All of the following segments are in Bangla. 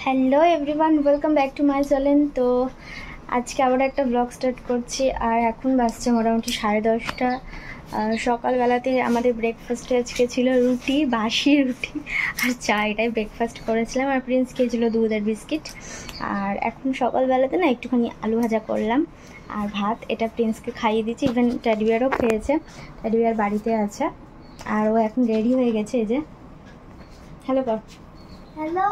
Hello everyone, welcome back to my channel. তো আজকে আবার একটা ব্লগ স্টার্ট করছি। আর এখন বাজছে মোটামুটি 10:30। সকালবেলাতে আমাদের ব্রেকফাস্টে আজকে ছিল রুটি, বাসি রুটি আর চা। এটাই ব্রেকফাস্ট করেছিলাম। আর প্রিন্স খেয়েছিল দুধ আর বিস্কিট। আর এখন সকালবেলাতে না একটুখানি আলু ভাজা করলাম আর ভাত। এটা প্রিন্সকে খাইয়ে দিচ্ছি। ইভেন টেডি বিয়ারও খেয়েছে। টেডি বিয়ার বাড়িতে আছে আর ও এখন রেডি হয়ে গেছে। এই যে হ্যালো কর, হ্যালো।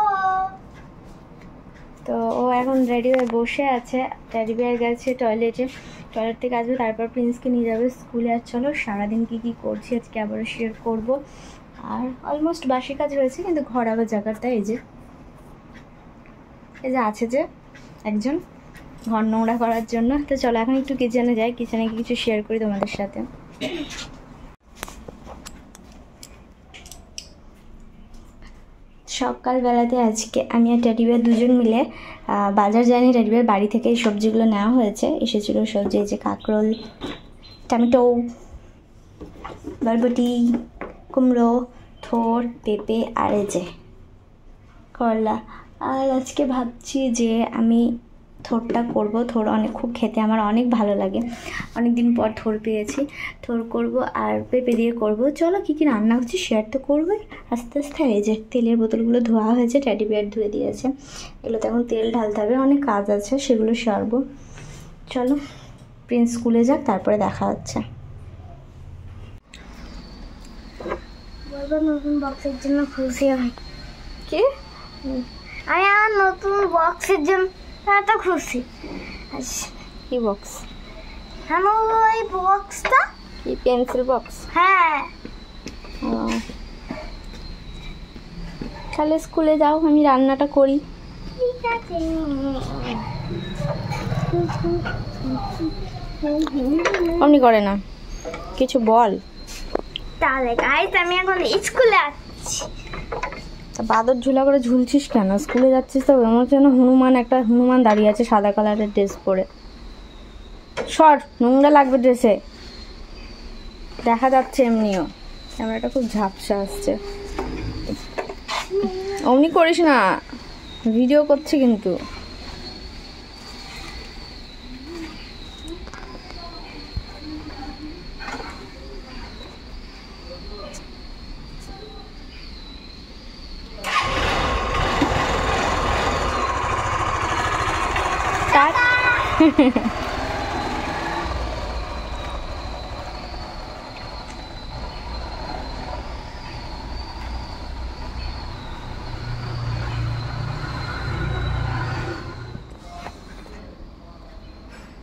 তো ও এখন রেডি হয়ে বসে আছে। টেডি বিয়ার গেছে টয়লেটে, টয়লেট থেকে আসবে, তারপর প্রিন্সকে নিয়ে যাবে স্কুলে। আর চলো সারাদিন কী করছি আজকে আবারও শেয়ার করব। আর অলমোস্ট বাসি কাজ রয়েছে, কিন্তু ঘর আবার জায়গাটা এই যে আছে যে একজন ঘর নোংরা করার জন্য। তো চলো এখন একটু কিচেনে যাই, কিচেনে কিছু শেয়ার করি তোমাদের সাথে। সকালবেলাতে আজকে আমি আর টেডি বিয়ার দুজন মিলে বাজার যাইনি। টেডি বিয়ার বাড়ি থেকে এই সবজিগুলো নেওয়া হয়েছে। এসেছিলো সবজি, এই যে কাঁকরোল, টমেটো, বরবটি, কুমড়ো, থোর, পেঁপে আর এই যে করলা। আর আজকে ভাবছি যে আমি থোরটা করব। থোর খুব খেতে আমার অনেক ভালো লাগে। অনেক দিন পর থোর পেয়েছি। থোর করব আর পেঁপে দিয়ে করব। চলো কী কী রান্না হচ্ছে শেয়ার তো করবোই আস্তে আস্তে। এই যে তেলের বোতলগুলো ধোয়া হয়েছে, টেডি বিয়ার ধুয়ে দিয়েছে। এগুলোতে এখন তেল ঢালতে হবে, অনেক কাজ আছে, সেগুলো সারবো। চলো প্রিন্স স্কুলে যাক, তারপরে দেখা হচ্ছে। নতুন বক্সের জন্য খুশি আমি। কি? আমি আমার নতুন বক্সের জন্য এত খুশি। কি বক্স? হ্যালো, ওই বক্সটা কি পেন্সিল বক্স? হ্যাঁ। তাহলে স্কুলে যাও, আমি রান্নাটা করি। ঠিক আছে। অমনি করে না, কিছু বল। তাহলে গাইস আমি এখন স্কুলে যাচ্ছি। বাদর ঝুলা করে ঝুলছিস কেন? স্কুলে যাচ্ছিস তো এমন যেন হনুমান দাঁড়িয়ে আছে সাদা কালারের ড্রেস পরে। শর্ট নোংরা লাগবে ড্রেসে, দেখা যাচ্ছে এমনিও। ক্যামেরাটা খুব ঝাপসা আসছে। অমনি করিস না, ভিডিও করছি কিন্তু।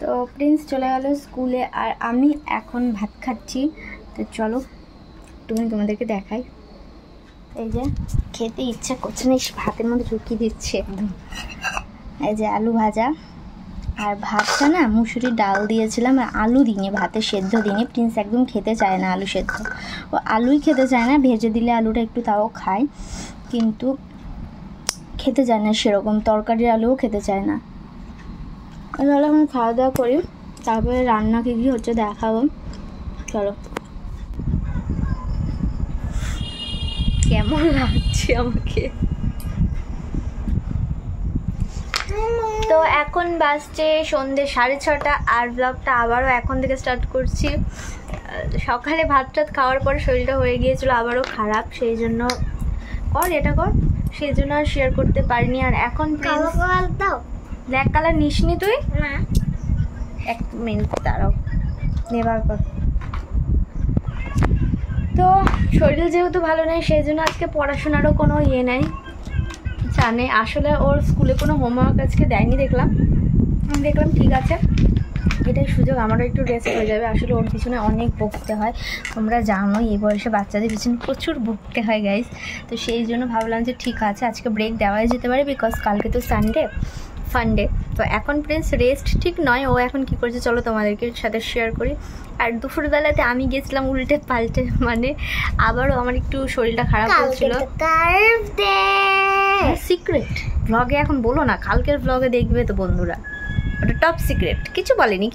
তো প্রিন্স চলে গেল স্কুলে আর আমি এখন ভাত খাচ্ছি। তো চলো তোমাদেরকে দেখাই। এই যে খেতে ইচ্ছা করছে না, ভাতের মধ্যে ঢুকিয়ে দিচ্ছে একদম। এই যে আলু ভাজা আর ভাতটা না মুসুরির ডাল দিয়েছিলাম, আর আলু দিইনি, ভাতে সেদ্ধ দিইনি। প্রিন্স একদম খেতে চায় না আলু সেদ্ধ, ও আলুই খেতে চায় না। ভেজে দিলে আলুটা একটু তাও খায়, কিন্তু খেতে চায় না সেরকম, তরকারির আলুও খেতে চায় না। তাহলে এখন খাওয়া দাওয়া করি, তারপরে রান্না কী কী হচ্ছে দেখাবো। চলো। কেমন লাগছে আমাকে? তো এখন বাজছে সন্ধ্যে 6:30 আর ব্লগটা আবারও এখন থেকে স্টার্ট করছি। সকালে ভাত টাত খাওয়ার পরে শরীরটা হয়ে গিয়েছিল আবারও খারাপ, সেই জন্য এটা কর, সেই জন্য আর শেয়ার করতে পারিনি। আর এখন ব্ল্যাক কালার নিসনি তুই? না, এক মিনিট দাঁড়াও, নেবার পর। তো শরীর যেহেতু ভালো নেই, সেই জন্য আজকে পড়াশোনারও কোনো নেই, জানে। আসলে ওর স্কুলে কোনো হোমওয়ার্ক আজকে দেয়নি। দেখলাম ঠিক আছে, এটাই সুযোগ, আমারও একটু রেস্ট হয়ে যাবে। আসলে ওর পিছনে অনেক বকতে হয়, তোমরা জানোই এই বয়সে বাচ্চাদের পিছনে প্রচুর বকতে হয় গাইজ। তো সেই জন্য ভাবলাম যে ঠিক আছে আজকে ব্রেক দেওয়াই যেতে পারে, বিকজ কালকে তো ফান্ডে। তো এখন প্রিন্স রেস্ট ঠিক নয়, ও এখন কি করছে চলো তোমাদেরকে সাথে শেয়ার করি। আর দুপুরবেলাতে আমি গেছিলাম উল্টে পাল্টে, মানে আবারও আমার একটু শরীরটা খারাপ হয়েছিল। সিক্রেট ব্লগে এখন বলো না, কালকের ব্লগে দেখবে তো বন্ধুরা, ওটা টপ সিক্রেট। কিছু বলেনি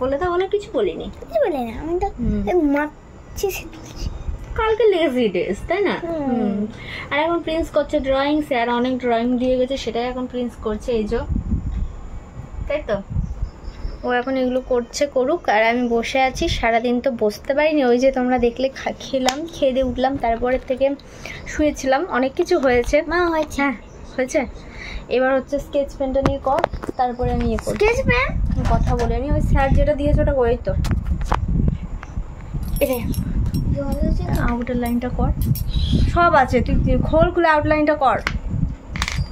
বলে তো বলে কিছু বলিনি, আমি তো মারছি। কালকে লেজি ডেজ, তাই না? আর এখন প্রিন্স করছে ড্রয়িং, স্যার অনেক ড্রয়িং দিয়ে গেছে, সেটাই এখন প্রিন্স করছে, এই যে, তাই তো। ও এখন এগুলো করছে, করুক, আর আমি বসে আছি। সারাদিন তো বসতে পারিনি, ওই যে তোমরা দেখলে খেলাম, খেয়ে দিয়ে উঠলাম, তারপরের থেকে শুয়েছিলাম। অনেক কিছু হয়েছে। মা হয়েছে? হ্যাঁ হয়েছে। এবার হচ্ছে স্কেচ পেনটা নিয়ে কর, তারপরে আমি ইয়ে করব। স্কেচ পেন কথা বলি আমি, ওই স্যার যেটা দিয়েছে ওটা ওই তো আউটার লাইনটা কর, সব আছে, তুই খোল, খুলে আউটলাইনটা কর।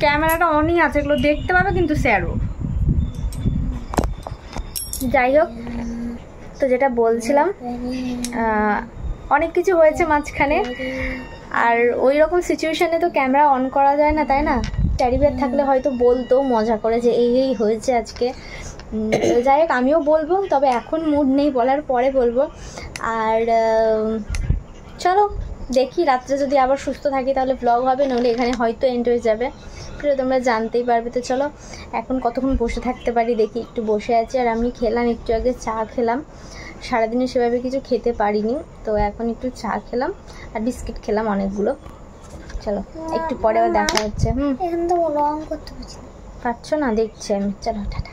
ক্যামেরাটা অনই আছে, এগুলো দেখতে পাবে কিন্তু স্যারও। যাই হোক, তো যেটা বলছিলাম, অনেক কিছু হয়েছে মাঝখানে, আর ওই রকম সিচুয়েশানে তো ক্যামেরা অন করা যায় না, তাই না? ট্যাডি বিয়ার থাকলে হয়তো বলতো মজা করে যে এই হয়েছে আজকে। যাই হোক, আমিও বলবো, তবে এখন মুড নেই বলার, পরে বলবো। আর চলো দেখি, রাত্রে যদি আবার সুস্থ থাকি তাহলে ব্লগ হবে, নইলে এখানে হয়তো এন্ড হয়ে যাবে, সেটা তোমরা জানতেই পারবে। তো চলো এখন কতক্ষণ বসে থাকতে পারি দেখি। একটু বসে আছি, আর আমি খেলাম একটু আগে, চা খেলাম। সারাদিনে সেভাবে কিছু খেতে পারিনি, তো এখন একটু চা খেলাম আর বিস্কিট খেলাম অনেকগুলো। চলো একটু পরে আবার দেখা হচ্ছে। এখান তো রং করতে পারছো না, দেখছি আমি। চলো টাটা।